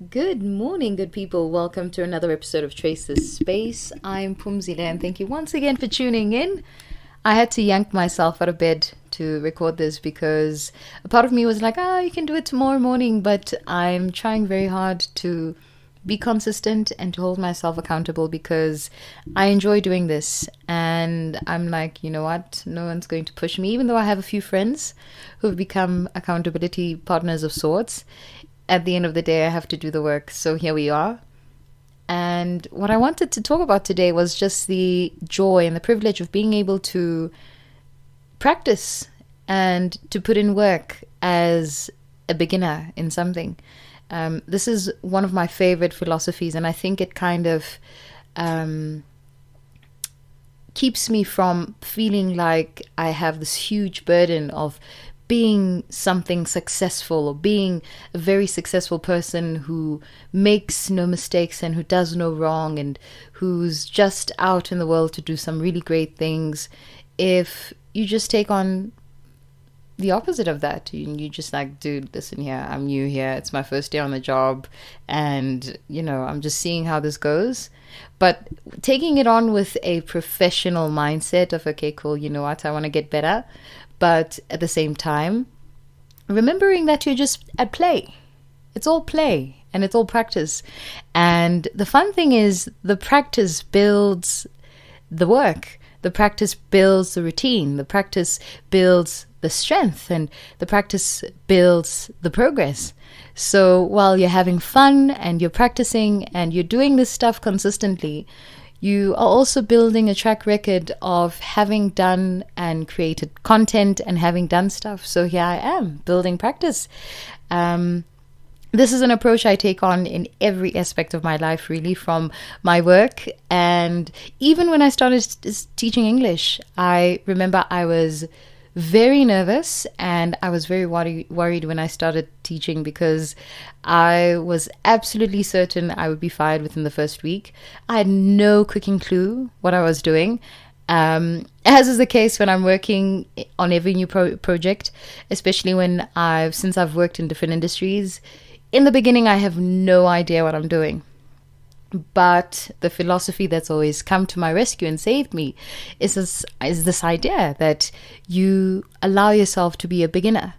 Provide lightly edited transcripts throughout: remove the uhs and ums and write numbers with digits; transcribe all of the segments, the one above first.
Good morning, good people. Welcome to another episode of Trace This Space. I'm Pumzile, and thank you once again for tuning in. I had to yank myself out of bed to record this because a part of me was like, you can do it tomorrow morning, but I'm trying very hard to be consistent and to hold myself accountable because I enjoy doing this. And I'm like, you know what? No one's going to push me, even though I have a few friends who've become accountability partners of sorts. At the end of the day, I have to do the work. So here we are. And what I wanted to talk about today was just the joy and the privilege of being able to practice and to put in work as a beginner in something. This is one of my favorite philosophies, and I think it kind of keeps me from feeling like I have this huge burden of being something successful or being a very successful person who makes no mistakes and who does no wrong and who's just out in the world to do some really great things. If you just take on the opposite of that, you just like, dude, listen here, I'm new here, it's my first day on the job, and I'm just seeing how this goes. But taking it on with a professional mindset of, okay, cool, you know what, I want to get better. But at the same time, remembering that you're just at play. It's all play and it's all practice. And the fun thing is the practice builds the work. The practice builds the routine. The practice builds the strength, and the practice builds the progress. So while you're having fun and you're practicing and you're doing this stuff consistently, you are also building a track record of having done and created content and having done stuff. So here I am, building practice. This is an approach I take on in every aspect of my life, really, from my work. And even when I started teaching English, I remember I was very nervous and I was very worried when I started teaching because I was absolutely certain I would be fired within the first week. I had no cooking clue what I was doing. As is the case when I'm working on every new project, especially since I've worked in different industries. In the beginning, I have no idea what I'm doing. But the philosophy that's always come to my rescue and saved me is this idea that you allow yourself to be a beginner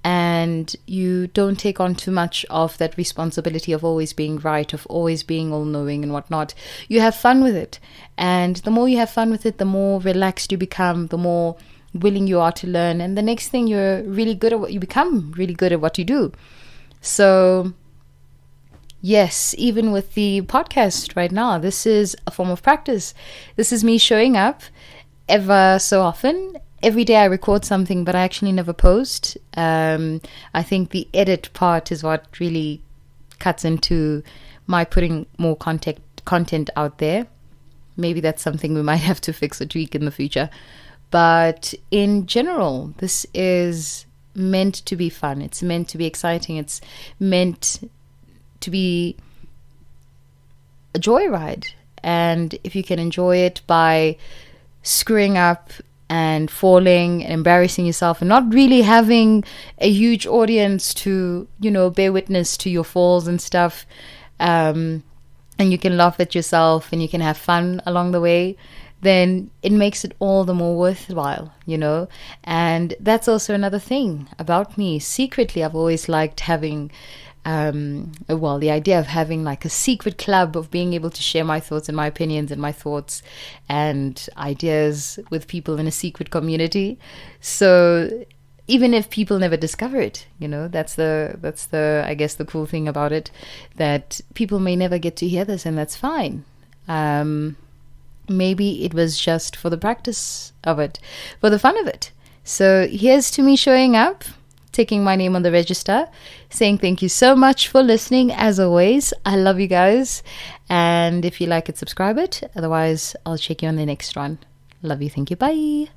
and you don't take on too much of that responsibility of always being right, of always being all-knowing and whatnot. You have fun with it. And the more you have fun with it, the more relaxed you become, the more willing you are to learn. And the next thing, you become really good at what you do. So yes, even with the podcast right now, this is a form of practice. This is me showing up ever so often. Every day I record something, but I actually never post. I think the edit part is what really cuts into my putting more content out there. Maybe that's something we might have to fix or tweak in the future. But in general, this is meant to be fun. It's meant to be exciting. It's meant to be a joyride. And if you can enjoy it by screwing up and falling and embarrassing yourself and not really having a huge audience to, bear witness to your falls and stuff, and you can laugh at yourself and you can have fun along the way, then it makes it all the more worthwhile, And that's also another thing about me. Secretly, I've always liked having the idea of having like a secret club of being able to share my thoughts and my opinions and my thoughts and ideas with people in a secret community. So even if people never discover it, that's the I guess the cool thing about it, that people may never get to hear this, and that's fine. Maybe it was just for the practice of it, for the fun of it. So here's to me showing up, taking my name on the register, saying thank you so much for listening. As always, I love you guys. And if you like it, subscribe it. Otherwise, I'll check you on the next one. Love you. Thank you. Bye.